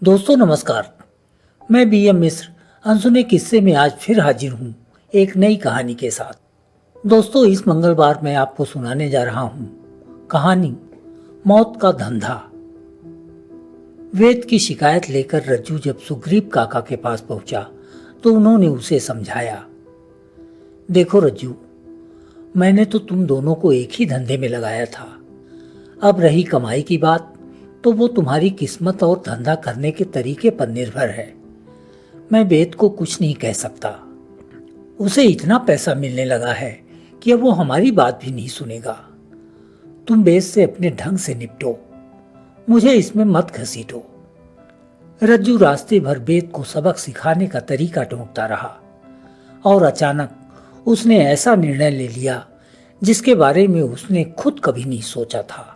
दोस्तों नमस्कार। मैं बीएम मिश्र अनसुने किस्से में आज फिर हाजिर हूँ एक नई कहानी के साथ। दोस्तों इस मंगलवार मैं आपको सुनाने जा रहा हूँ कहानी मौत का धंधा। वेद की शिकायत लेकर रज्जू जब सुग्रीव काका के पास पहुंचा तो उन्होंने उसे समझाया। देखो रज्जू, मैंने तो तुम दोनों को एक ही धंधे में लगाया था। अब रही कमाई की बात तो वो तुम्हारी किस्मत और धंधा करने के तरीके पर निर्भर है। मैं वेद को कुछ नहीं कह सकता। उसे इतना पैसा मिलने लगा है कि अब वो हमारी बात भी नहीं सुनेगा। तुम वेद से अपने ढंग से निपटो, मुझे इसमें मत घसीटो। रज्जू रास्ते भर वेद को सबक सिखाने का तरीका ढूंढता रहा और अचानक उसने ऐसा निर्णय ले लिया जिसके बारे में उसने खुद कभी नहीं सोचा था।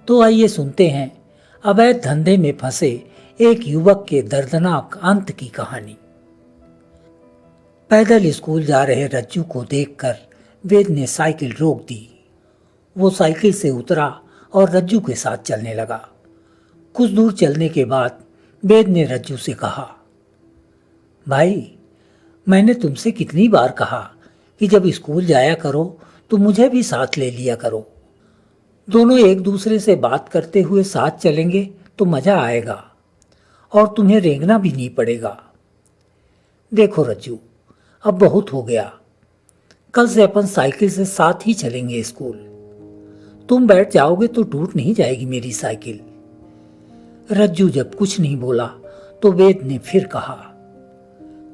तो आइए सुनते हैं अवैध धंधे में फंसे एक युवक के दर्दनाक अंत की कहानी। पैदल स्कूल जा रहे रज्जू को देखकर वेद ने साइकिल रोक दी। वो साइकिल से उतरा और रज्जू के साथ चलने लगा। कुछ दूर चलने के बाद वेद ने रज्जू से कहा, भाई, मैंने तुमसे कितनी बार कहा कि जब स्कूल जाया करो तो मुझे भी साथ ले लिया करो। दोनों एक दूसरे से बात करते हुए साथ चलेंगे तो मजा आएगा और तुम्हें रेंगना भी नहीं पड़ेगा। देखो रज्जू, अब बहुत हो गया। कल से अपन साइकिल से साथ ही चलेंगे स्कूल। तुम बैठ जाओगे तो टूट नहीं जाएगी मेरी साइकिल। रज्जू जब कुछ नहीं बोला तो वेद ने फिर कहा,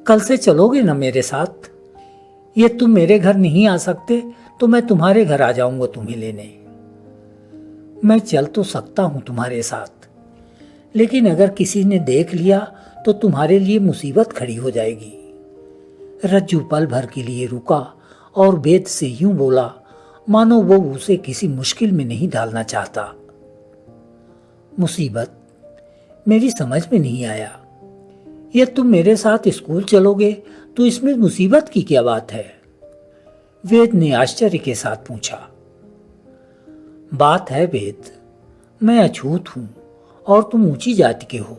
कल से चलोगे ना मेरे साथ? ये तुम मेरे घर नहीं आ सकते तो मैं तुम्हारे घर आ जाऊंगा तुम्हें लेने। मैं चल तो सकता हूं तुम्हारे साथ, लेकिन अगर किसी ने देख लिया तो तुम्हारे लिए मुसीबत खड़ी हो जाएगी। रज्जू पल भर के लिए रुका और वेद से यूं बोला मानो वो उसे किसी मुश्किल में नहीं डालना चाहता। मुसीबत? मेरी समझ में नहीं आया। यह तुम मेरे साथ स्कूल चलोगे तो इसमें मुसीबत की क्या बात है? वेद ने आश्चर्य के साथ पूछा। बात है वेद, मैं अछूत हूं और तुम ऊंची जाति के हो।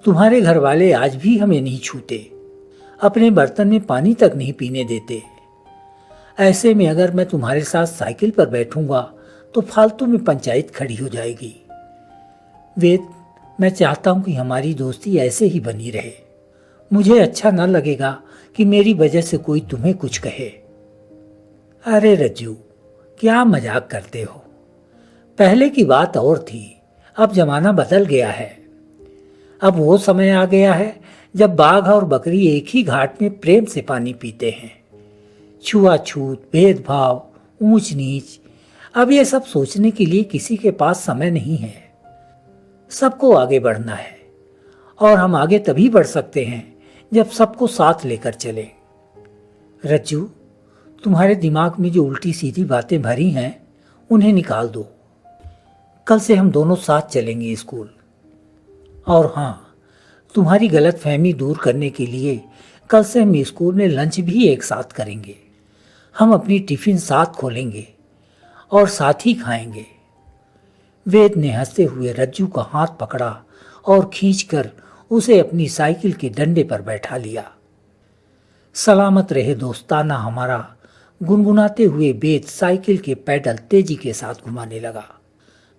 तुम्हारे घर वाले आज भी हमें नहीं छूते, अपने बर्तन में पानी तक नहीं पीने देते। ऐसे में अगर मैं तुम्हारे साथ साइकिल पर बैठूंगा तो फालतू में पंचायत खड़ी हो जाएगी। वेद, मैं चाहता हूं कि हमारी दोस्ती ऐसे ही बनी रहे। मुझे अच्छा न लगेगा कि मेरी वजह से कोई तुम्हें कुछ कहे। अरे रज्जू, क्या मजाक करते हो? पहले की बात और थी, अब जमाना बदल गया है। अब वो समय आ गया है जब बाघ और बकरी एक ही घाट में प्रेम से पानी पीते हैं। छुआछूत, भेदभाव, ऊंच नीच, अब ये सब सोचने के लिए किसी के पास समय नहीं है। सबको आगे बढ़ना है और हम आगे तभी बढ़ सकते हैं जब सबको साथ लेकर चले। रज्जू, तुम्हारे दिमाग में जो उल्टी सीधी बातें भरी हैं उन्हें निकाल दो। कल से हम दोनों साथ चलेंगे स्कूल। और हाँ, तुम्हारी गलतफहमी दूर करने के लिए कल से हम स्कूल में लंच भी एक साथ करेंगे। हम अपनी टिफिन साथ खोलेंगे और साथ ही खाएंगे। वेद ने हंसते हुए रज्जू का हाथ पकड़ा और खींचकर उसे अपनी साइकिल के डंडे पर बैठा लिया। सलामत रहे दोस्ताना हमारा, गुनगुनाते हुए वेद साइकिल के पैडल तेजी के साथ घुमाने लगा।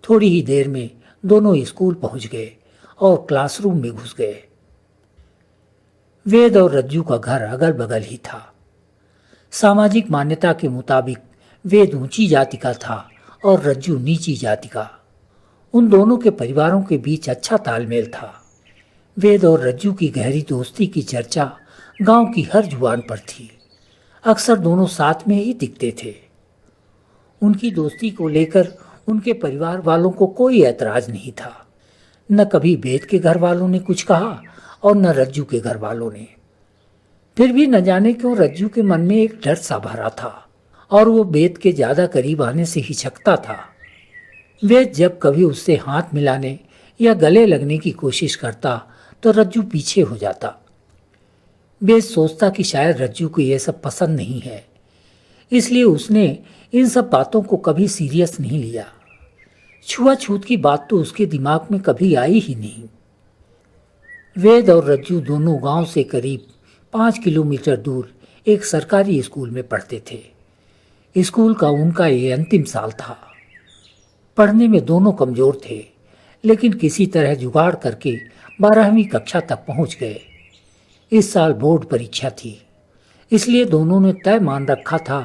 थोड़ी ही देर में दोनों स्कूल पहुंच गए और क्लासरूम में घुस गए। वेद और रज्जू का घर अगल बगल ही था। सामाजिक मान्यता के मुताबिक वेद ऊंची जाति का था और रज्जू नीची जाति का। उन दोनों के परिवारों के बीच अच्छा तालमेल था। वेद और रज्जू की गहरी दोस्ती की चर्चा गांव की हर जुबान पर थी। अक्सर दोनों साथ में ही दिखते थे। उनकी दोस्ती को लेकर उनके परिवार वालों को कोई ऐतराज नहीं था। न कभी वेद के घर वालों ने कुछ कहा और न रज्जू के घर वालों ने। फिर भी न जाने क्यों रज्जू के मन में एक डर सा भरा था और वो वेद के ज्यादा करीब आने से हिचकता था। वेद जब कभी उससे हाथ मिलाने या गले लगने की कोशिश करता तो रज्जू पीछे हो जाता। वेद सोचता कि शायद रज्जू को यह सब पसंद नहीं है, इसलिए उसने इन सब बातों को कभी सीरियस नहीं लिया। छुआछूत की बात तो उसके दिमाग में कभी आई ही नहीं। वेद और रज्जू दोनों गांव से करीब 5 किलोमीटर दूर एक सरकारी स्कूल में पढ़ते थे। स्कूल का उनका ये अंतिम साल था। पढ़ने में दोनों कमजोर थे, लेकिन किसी तरह जुगाड़ करके 12वीं कक्षा तक पहुंच गए। इस साल बोर्ड परीक्षा थी, इसलिए दोनों ने तय मान रखा था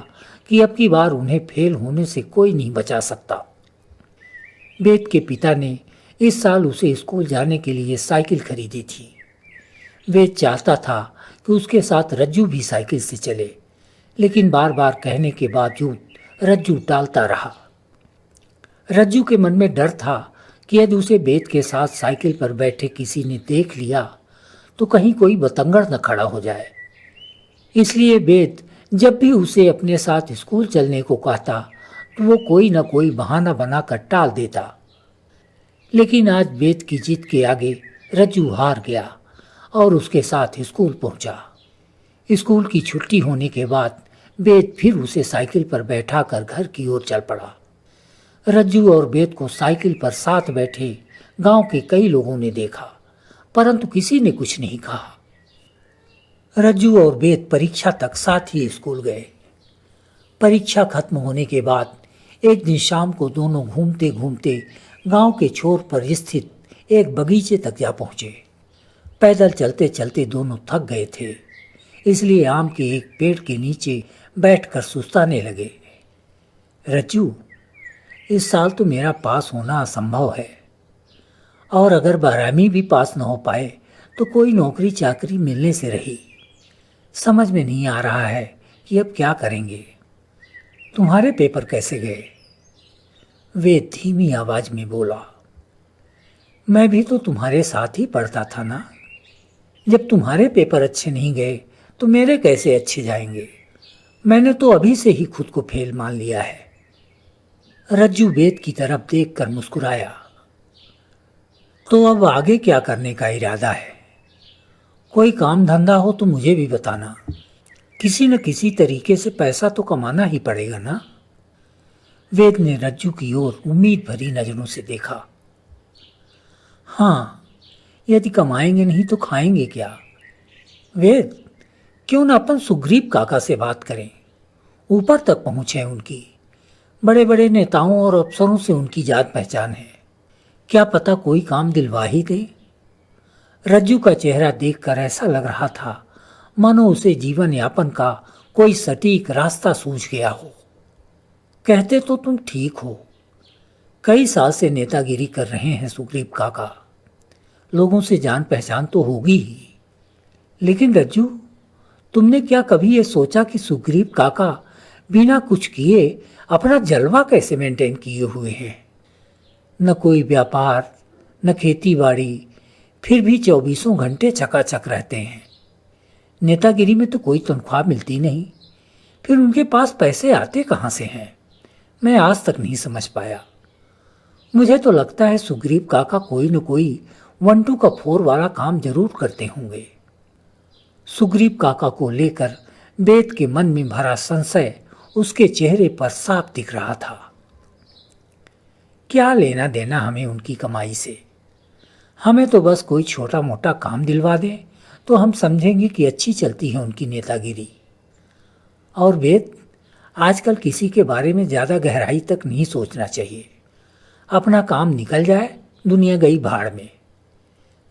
कि अब की बार उन्हें फेल होने से कोई नहीं बचा सकता। वेद के पिता ने इस साल उसे स्कूल जाने के लिए साइकिल खरीदी थी। वेद चाहता था कि उसके साथ रज्जू भी साइकिल से चले, लेकिन बार बार कहने के बावजूद रज्जू टालता रहा। रज्जू के मन में डर था कि यदि उसे वेद के साथ साइकिल पर बैठे किसी ने देख लिया तो कहीं कोई बतंगड़ न खड़ा हो जाए। इसलिए वेद जब भी उसे अपने साथ स्कूल चलने को कहता तो वो कोई न कोई बहाना बनाकर टाल देता। लेकिन आज वेद की जिद के आगे रज्जू हार गया और उसके साथ स्कूल पहुंचा। स्कूल की छुट्टी होने के बाद वेद फिर उसे साइकिल पर बैठाकर घर की ओर चल पड़ा। रज्जू और वेद को साइकिल पर साथ बैठे गांव के कई लोगों ने देखा, परंतु किसी ने कुछ नहीं कहा। रज्जू और वेद परीक्षा तक साथ ही स्कूल गए। परीक्षा खत्म होने के बाद एक दिन शाम को दोनों घूमते घूमते गांव के छोर पर स्थित एक बगीचे तक जा पहुंचे। पैदल चलते चलते दोनों थक गए थे, इसलिए आम के एक पेड़ के नीचे बैठकर सुस्ताने लगे। रज्जू, इस साल तो मेरा पास होना असंभव है, और अगर 12वीं भी पास न हो पाए तो कोई नौकरी चाकरी मिलने से रही। समझ में नहीं आ रहा है कि अब क्या करेंगे। तुम्हारे पेपर कैसे गए? वे धीमी आवाज में बोला। मैं भी तो तुम्हारे साथ ही पढ़ता था ना। जब तुम्हारे पेपर अच्छे नहीं गए तो मेरे कैसे अच्छे जाएंगे? मैंने तो अभी से ही खुद को फेल मान लिया है। रज्जू वेद की तरफ देखकर मुस्कुराया। तो अब आगे क्या करने का इरादा है? कोई काम धंधा हो तो मुझे भी बताना। किसी न किसी तरीके से पैसा तो कमाना ही पड़ेगा ना। वेद ने रज्जू की ओर उम्मीद भरी नजरों से देखा। हाँ, यदि कमाएंगे नहीं तो खाएंगे क्या? वेद, क्यों ना अपन सुग्रीव काका से बात करें। ऊपर तक पहुंचे उनकी। बड़े बड़े नेताओं और अफसरों से उनकी जान पहचान है। क्या पता कोई काम दिलवा ही दे। रज्जू का चेहरा देखकर ऐसा लग रहा था मानो उसे जीवन यापन का कोई सटीक रास्ता सूझ गया हो। कहते तो तुम ठीक हो। कई साल से नेतागिरी कर रहे हैं सुग्रीव काका। लोगों से जान पहचान तो होगी ही। लेकिन रज्जू, तुमने क्या कभी ये सोचा कि सुग्रीव काका बिना कुछ किए अपना जलवा कैसे मेंटेन किए हुए हैं? न कोई व्यापार, न खेती बाड़ी, फिर भी 24 घंटे चकाचक रहते हैं। नेतागिरी में तो कोई तनख्वाह मिलती नहीं, फिर उनके पास पैसे आते कहाँ से हैं? मैं आज तक नहीं समझ पाया। मुझे तो लगता है सुग्रीव काका कोई न कोई 1 2 का 4 वाला काम जरूर करते होंगे। सुग्रीव काका को लेकर वेद के मन में भरा संशय उसके चेहरे पर साफ दिख रहा था। क्या लेना देना हमें उनकी कमाई से? हमें तो बस कोई छोटा मोटा काम दिलवा दे तो हम समझेंगे कि अच्छी चलती है उनकी नेतागिरी। और वेद, आजकल किसी के बारे में ज़्यादा गहराई तक नहीं सोचना चाहिए। अपना काम निकल जाए, दुनिया गई भाड़ में।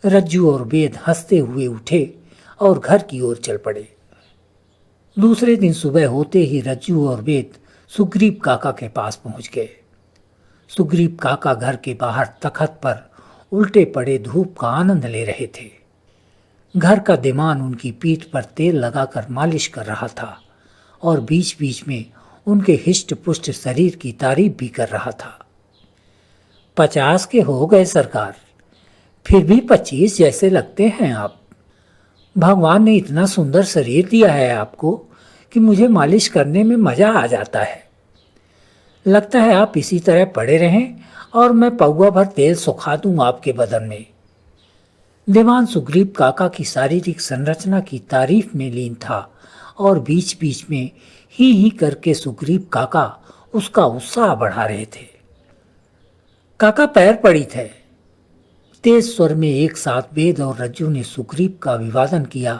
रज्जू और वेद हंसते हुए उठे और घर की ओर चल पड़े। दूसरे दिन सुबह होते ही रज्जू और वेद सुग्रीव काका के पास पहुंच गए। सुग्रीव काका घर के बाहर तखत पर उल्टे पड़े धूप का आनंद ले रहे थे। घर का दीवान उनकी पीठ पर तेल लगाकर मालिश कर रहा था और बीच बीच में उनके हिष्ट पुष्ट शरीर की तारीफ भी कर रहा था। 50 के हो गए सरकार, फिर भी 25 जैसे लगते हैं आप। भगवान ने इतना सुंदर शरीर दिया है आपको कि मुझे मालिश करने में मजा आ जाता है। लगता है आप इसी तरह पड़े रहें और मैं पौवा भर तेल सुखा दूं आपके बदन में। दीवान सुग्रीव काका की शारीरिक संरचना की तारीफ में लीन था और बीच बीच में ही करके सुग्रीव काका उसका उत्साह बढ़ा रहे थे। काका पैर पड़ी थे। तेज स्वर में एक साथ वेद और रज्जू ने सुग्रीव का अभिवादन किया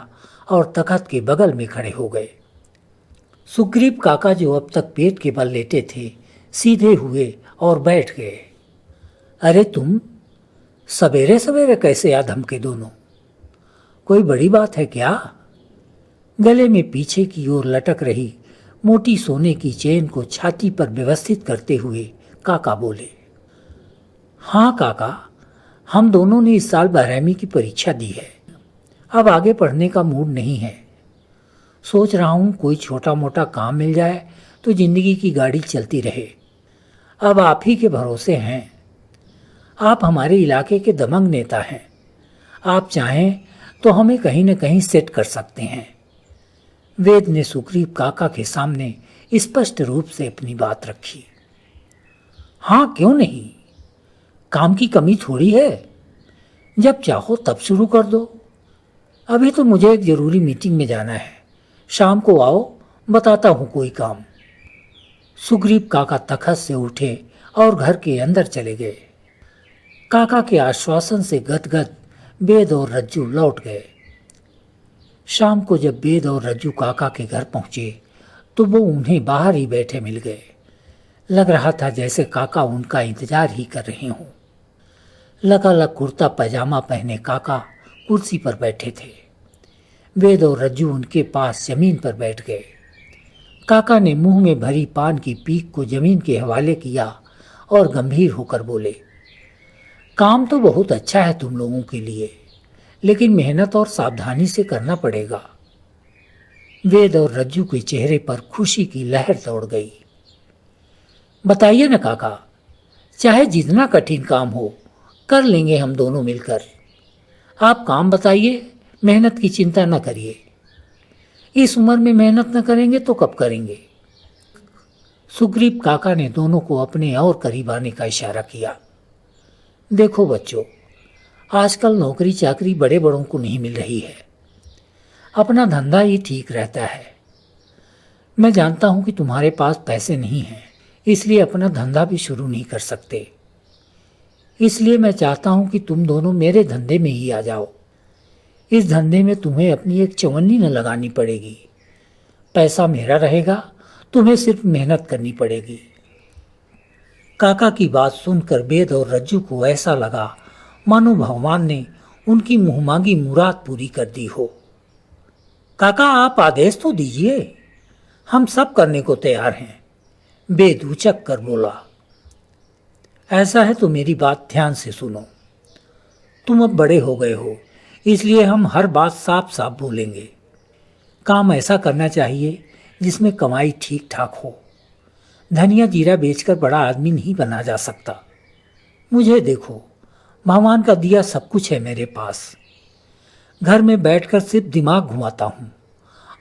और तखत के बगल में खड़े हो गए। सुग्रीव काका, जो अब तक पेट के बल लेटे थे, सीधे हुए और बैठ गए। अरे तुम सवेरे सवेरे कैसे आ धमके दोनों? कोई बड़ी बात है क्या? गले में पीछे की ओर लटक रही मोटी सोने की चेन को छाती पर व्यवस्थित करते हुए काका बोले। हाँ काका, हम दोनों ने इस साल 12वीं की परीक्षा दी है। अब आगे पढ़ने का मूड नहीं है। सोच रहा हूँ कोई छोटा मोटा काम मिल जाए तो जिंदगी की गाड़ी चलती रहे। अब आप ही के भरोसे हैं। आप हमारे इलाके के दबंग नेता हैं। आप चाहें तो हमें कहीं न कहीं सेट कर सकते हैं। वेद ने सुग्रीव काका के सामने स्पष्ट रूप से अपनी बात रखी। हाँ, क्यों नहीं? काम की कमी थोड़ी है। जब चाहो तब शुरू कर दो। अभी तो मुझे एक जरूरी मीटिंग में जाना है। शाम को आओ, बताता हूँ कोई काम। सुग्रीव काका तखत से उठे और घर के अंदर चले गए। काका के आश्वासन से गदगद वेद और रज्जू लौट गए। शाम को जब वेद और रज्जू काका के घर पहुंचे तो वो उन्हें बाहर ही बैठे मिल गए। लग रहा था जैसे काका उनका इंतजार ही कर रहे हों। लगालग कुर्ता पैजामा पहने काका कुर्सी पर बैठे थे। वेद और रज्जू उनके पास जमीन पर बैठ गए। काका ने मुंह में भरी पान की पीक को जमीन के हवाले किया और गंभीर होकर बोले, काम तो बहुत अच्छा है तुम लोगों के लिए, लेकिन मेहनत और सावधानी से करना पड़ेगा। वेद और रज्जू के चेहरे पर खुशी की लहर दौड़ गई। बताइए ना काका, चाहे जितना कठिन काम हो कर लेंगे हम दोनों मिलकर। आप काम बताइए, मेहनत की चिंता न करिए। इस उम्र में मेहनत न करेंगे तो कब करेंगे? सुग्रीव काका ने दोनों को अपने और करीब आने का इशारा किया। देखो बच्चों, आजकल नौकरी चाकरी बड़े बड़ों को नहीं मिल रही है। अपना धंधा ही ठीक रहता है। मैं जानता हूं कि तुम्हारे पास पैसे नहीं हैं, इसलिए अपना धंधा भी शुरू नहीं कर सकते। इसलिए मैं चाहता हूं कि तुम दोनों मेरे धंधे में ही आ जाओ। इस धंधे में तुम्हें अपनी एक चवन्नी न लगानी पड़ेगी। पैसा मेरा रहेगा, तुम्हें सिर्फ मेहनत करनी पड़ेगी। काका की बात सुनकर वेद और रज्जू को ऐसा लगा मानो भगवान ने उनकी मुंहमांगी मुराद पूरी कर दी हो। काका, आप आदेश तो दीजिए, हम सब करने को तैयार हैं। वेद उचक कर बोला। ऐसा है तो मेरी बात ध्यान से सुनो। तुम अब बड़े हो गए हो, इसलिए हम हर बात साफ साफ बोलेंगे। काम ऐसा करना चाहिए जिसमें कमाई ठीक ठाक हो। धनिया जीरा बेचकर बड़ा आदमी नहीं बना जा सकता। मुझे देखो, भगवान का दिया सब कुछ है मेरे पास। घर में बैठकर सिर्फ दिमाग घुमाता हूँ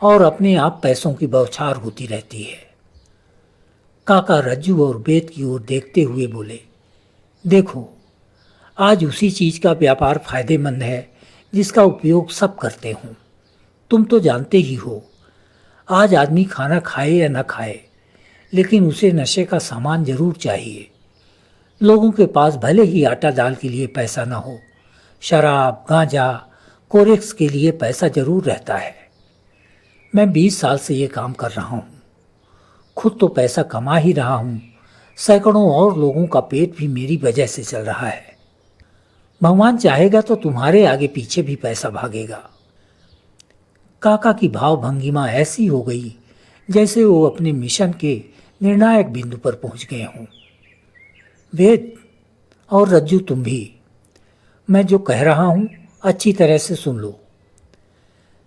और अपने आप पैसों की बौछार होती रहती है। काका रज्जू और वेद की ओर देखते हुए बोले, देखो, आज उसी चीज का व्यापार फायदेमंद है जिसका उपयोग सब करते हों। तुम तो जानते ही हो, आज आदमी खाना खाए या न खाए, लेकिन उसे नशे का सामान जरूर चाहिए। लोगों के पास भले ही आटा दाल के लिए पैसा ना हो, शराब, गांजा, कोरेक्स के लिए पैसा जरूर रहता है। मैं 20 साल से ये काम कर रहा हूँ। खुद तो पैसा कमा ही रहा हूँ, सैकड़ों और लोगों का पेट भी मेरी वजह से चल रहा है। भगवान चाहेगा तो तुम्हारे आगे पीछे भी पैसा भागेगा। काका की भाव भंगिमा ऐसी हो गई जैसे वो अपने मिशन के निर्णायक बिंदु पर पहुंच गए हों। वेद और रज्जू, तुम भी, मैं जो कह रहा हूं अच्छी तरह से सुन लो।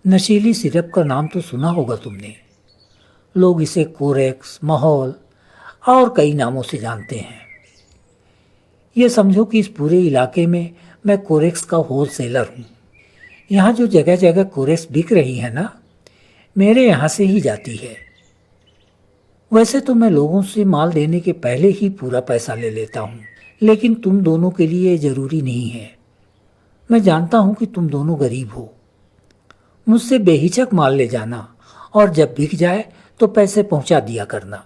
नशीली सिरप का नाम तो सुना होगा तुमने। लोग इसे कोरेक्स, माहौल और कई नामों से जानते हैं। ये समझो कि इस पूरे इलाके में मैं कोरेक्स का होलसेलर हूँ। यहाँ जो जगह जगह कोरेक्स बिक रही है ना, मेरे यहाँ से ही जाती है। वैसे तो मैं लोगों से माल देने के पहले ही पूरा पैसा ले लेता हूँ, लेकिन तुम दोनों के लिए ये जरूरी नहीं है। मैं जानता हूँ कि तुम दोनों गरीब हो। मुझसे बेहिचक माल ले जाना और जब बिक जाए तो पैसे पहुंचा दिया करना।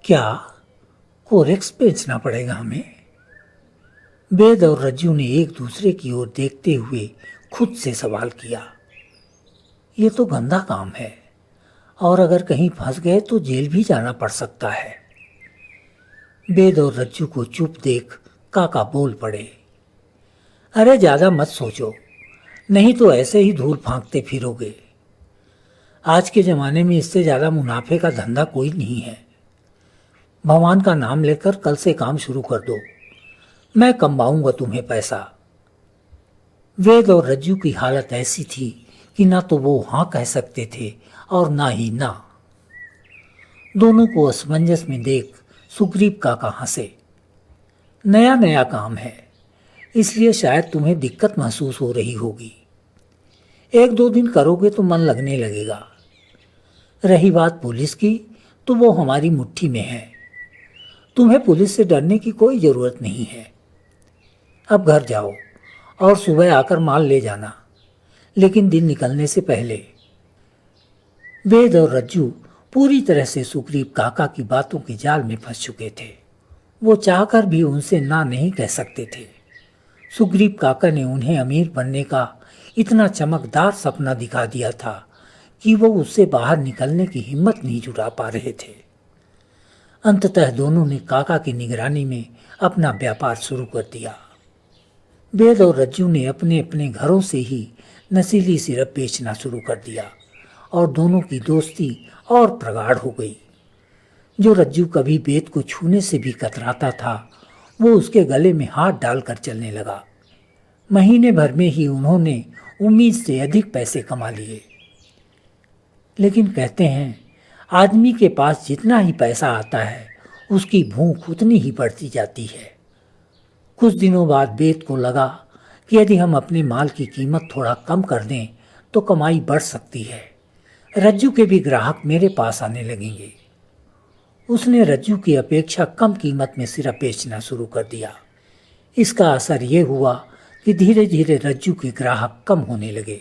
क्या कोरेक्स बेचना पड़ेगा हमें? वेद और रज्जू ने एक दूसरे की ओर देखते हुए खुद से सवाल किया। ये तो गंदा काम है और अगर कहीं फंस गए तो जेल भी जाना पड़ सकता है। वेद और रज्जू को चुप देख काका बोल पड़े। अरे ज्यादा मत सोचो, नहीं तो ऐसे ही धूल फांकते फिरोगे। आज के जमाने में इससे ज्यादा मुनाफे का धंधा कोई नहीं है। भगवान का नाम लेकर कल से काम शुरू कर दो, मैं कमाऊंगा तुम्हें पैसा। वेद और रज्जू की हालत ऐसी थी कि ना तो वो हाँ कह सकते थे और ना ही ना। दोनों को असमंजस में देख सुग्रीव काका हंसे। नया नया काम है, इसलिए शायद तुम्हें दिक्कत महसूस हो रही होगी। एक दो दिन करोगे तो मन लगने लगेगा। रही बात पुलिस की, तो वो हमारी मुट्ठी में है। तुम्हें पुलिस से डरने की कोई जरूरत नहीं है। अब घर जाओ और सुबह आकर माल ले जाना, लेकिन दिन निकलने से पहले। वेद और रज्जू पूरी तरह से सुग्रीव काका की बातों के जाल में फंस चुके थे। वो चाहकर भी उनसे ना नहीं कह सकते थे। सुग्रीव काका ने उन्हें अमीर बनने का इतना चमकदार सपना दिखा दिया था कि वो उससे बाहर निकलने की हिम्मत नहीं जुटा पा रहे थे। अंततः दोनों ने काका की निगरानी में अपना व्यापार शुरू कर दिया। वेद और रज्जू ने अपने अपने घरों से ही नशीली सिरप बेचना शुरू कर दिया और दोनों की दोस्ती और प्रगाढ़ हो गई। जो रज्जू कभी वेद को छूने से भी कतराता था, वो उसके गले में हाथ डालकर चलने लगा। महीने भर में ही उन्होंने उम्मीद से अधिक पैसे कमा लिए। लेकिन कहते हैं, आदमी के पास जितना ही पैसा आता है, उसकी भूख उतनी ही बढ़ती जाती है। कुछ दिनों बाद वेद को लगा कि यदि हम अपने माल की कीमत थोड़ा कम कर दें तो कमाई बढ़ सकती है। रज्जू के भी ग्राहक मेरे पास आने लगेंगे। उसने रज्जू की अपेक्षा कम कीमत में सिरप बेचना शुरू कर दिया। इसका असर ये हुआ कि धीरे धीरे रज्जू के ग्राहक कम होने लगे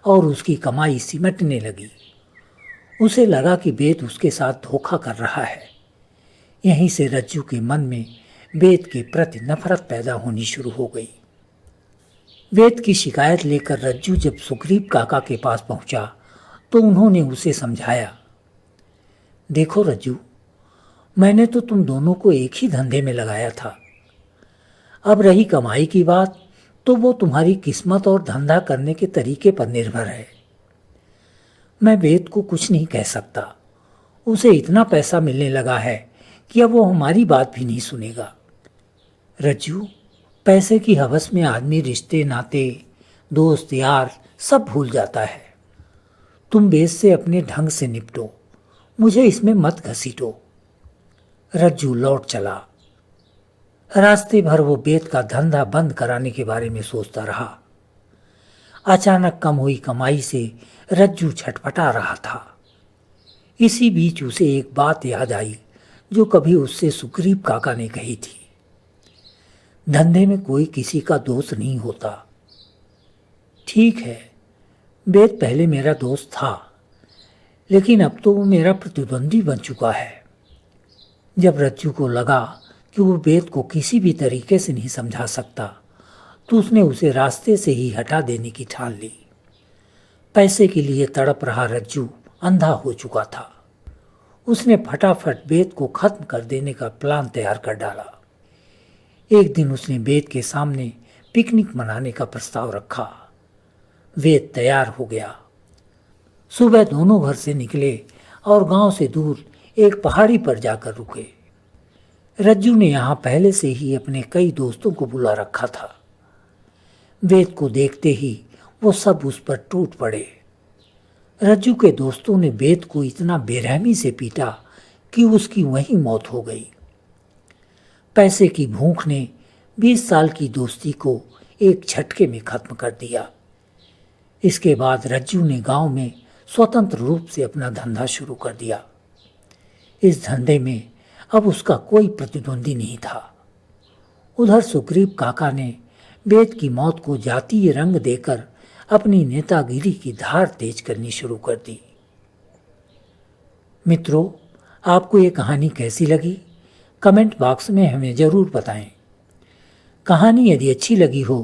और उसकी कमाई सिमटने लगी। उसे लगा कि वेद उसके साथ धोखा कर रहा है। यहीं से रज्जू के मन में वेद के प्रति नफरत पैदा होनी शुरू हो गई। वेद की शिकायत लेकर रज्जू जब सुग्रीव काका के पास पहुंचा तो उन्होंने उसे समझाया। देखो रज्जू, मैंने तो तुम दोनों को एक ही धंधे में लगाया था। अब रही कमाई की बात, तो वो तुम्हारी किस्मत और धंधा करने के तरीके पर निर्भर है। मैं वेद को कुछ नहीं कह सकता। उसे इतना पैसा मिलने लगा है कि अब वो हमारी बात भी नहीं सुनेगा। रज्जू, पैसे की हवस में आदमी रिश्ते नाते, दोस्त यार सब भूल जाता है। तुम वेद से अपने ढंग से निपटो, मुझे इसमें मत घसीटो। रज्जू लौट चला। रास्ते भर वो वेद का धंधा बंद कराने के बारे में सोचता रहा। अचानक कम हुई कमाई से रज्जू छटपटा रहा था। इसी बीच उसे एक बात याद आई जो कभी उससे सुग्रीव काका ने कही थी। धंधे में कोई किसी का दोस्त नहीं होता। ठीक है, वेद पहले मेरा दोस्त था, लेकिन अब तो वो मेरा प्रतिद्वंदी बन चुका है। जब रज्जू को लगा कि वो वेद को किसी भी तरीके से नहीं समझा सकता, तो उसने उसे रास्ते से ही हटा देने की ठान ली। पैसे के लिए तड़प रहा रज्जू अंधा हो चुका था। उसने फटाफट वेद को खत्म कर देने का प्लान तैयार कर डाला। एक दिन उसने वेद के सामने पिकनिक मनाने का प्रस्ताव रखा। वेद तैयार हो गया। सुबह दोनों घर से निकले और गांव से दूर एक पहाड़ी पर जाकर रुके। रज्जू ने यहाँ पहले से ही अपने कई दोस्तों को बुला रखा था। वेद को देखते ही वो सब उस पर टूट पड़े। रज्जू के दोस्तों ने वेद को इतना बेरहमी से पीटा कि उसकी वहीं मौत हो गई। पैसे की भूख ने 20 साल की दोस्ती को एक झटके में खत्म कर दिया। इसके बाद रज्जू ने गांव में स्वतंत्र रूप से अपना धंधा शुरू कर दिया। इस धंधे में अब उसका कोई प्रतिद्वंदी नहीं था। उधर सुग्रीव काका ने वेद की मौत को जातीय रंग देकर अपनी नेतागिरी की धार तेज करनी शुरू कर दी। मित्रों, आपको ये कहानी कैसी लगी? कमेंट बॉक्स में हमें जरूर बताएं। कहानी यदि अच्छी लगी हो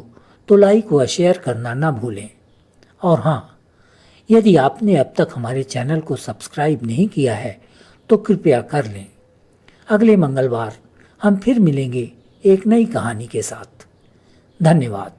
तो लाइक व शेयर करना ना भूलें। और हाँ, यदि आपने अब तक हमारे चैनल को सब्सक्राइब नहीं किया है तो कृपया कर लें। अगले मंगलवार हम फिर मिलेंगे एक नई कहानी के साथ। धन्यवाद।